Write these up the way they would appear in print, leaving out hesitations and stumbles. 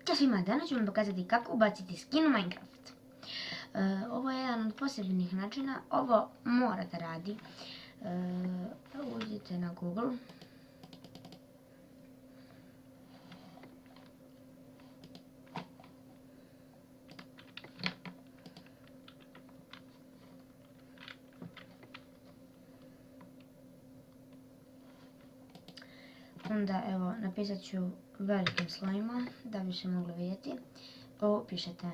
Ćao svima, danas ću vam pokazati kako ubaciti skin u Minecraft. Ovo je jedan od posebnih načina, ovo mora da radi. Uđite na Google. Onda evo napisat ću velikim slovima da bi se moglo vidjeti. Ovo pišete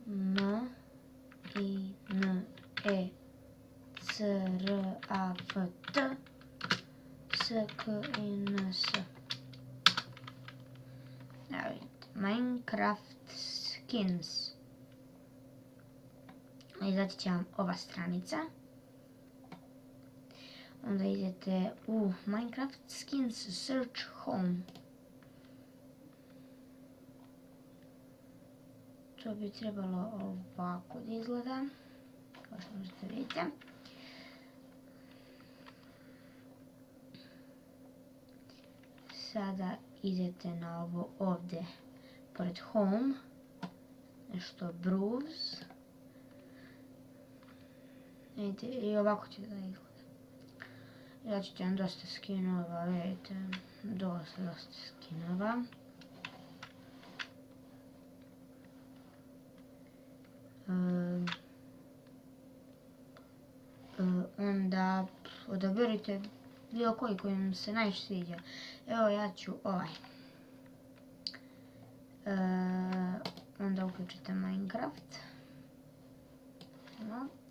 MINecraft skins. Evo vidite, Minecraft skins. Izaći će vam ova stranica. Onda idete u Minecraft skins search home. To bi trebalo ovako da izgleda, kao što možete vidjeti. Sada idete na ovo ovdje pored home, nešto browse. Vidite, i ovako će da izgleda. Ja ću vam dosta skinova, vidite, dosta skinova. Onda odaberite bilo koji vam se najviše sviđa. Evo ja ću ovaj. Onda uključite Minecraft.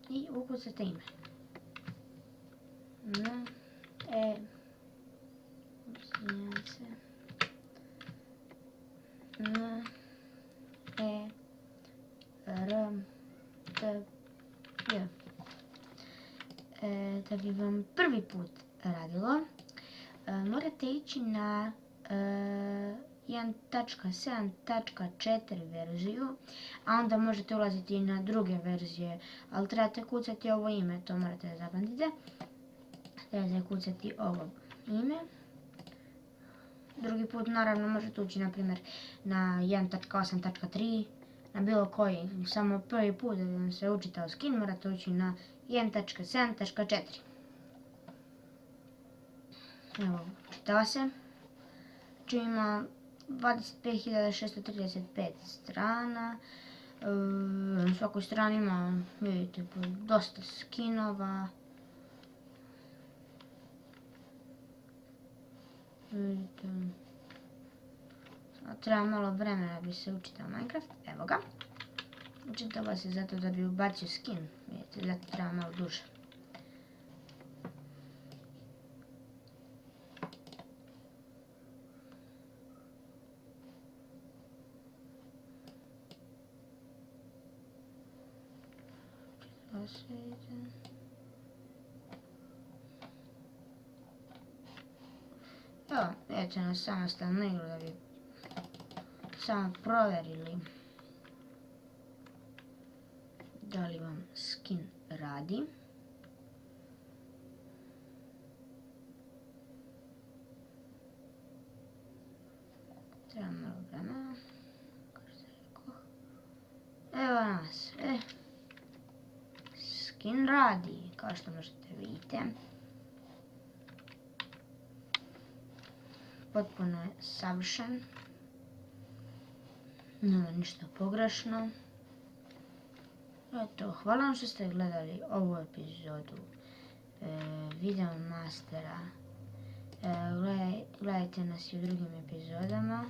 I ukucate ime. Da bi vam prvi put radilo, morate ići na 1.7.4 verziju, a onda možete ulaziti i na druge verzije, ali trebate kucati ovo ime, to morate da zapamtite. Trebate kucati ovo ime. Drugi put naravno možete ući na primjer na 1.8.3, na bilo koji, samo prvi put da bi vam se učitao skin morate ući na 1.7.4. Evo, čitava se. Znači ima 25.635 strana. Na svakoj strani ima, vidite, dosta skinova. Vidite, treba malo vremena da bi se učitao Minecraft. Evo ga. Učitava se zato da bi ubacio skin. Vidite, zato treba malo duže. Učitava se, vidite. Evo, vidite na samostalnu igru da bi samo provjerili da li vam skin radi. Treba malo vremena, kao što rekao. Evo nas, skin radi, kao što možete vidjeti. Potpuno je savršen. Nema ništa pogrešno. Eto, hvala vam što ste gledali ovu epizodu Video Mastera. Gledajte nas i u drugim epizodama.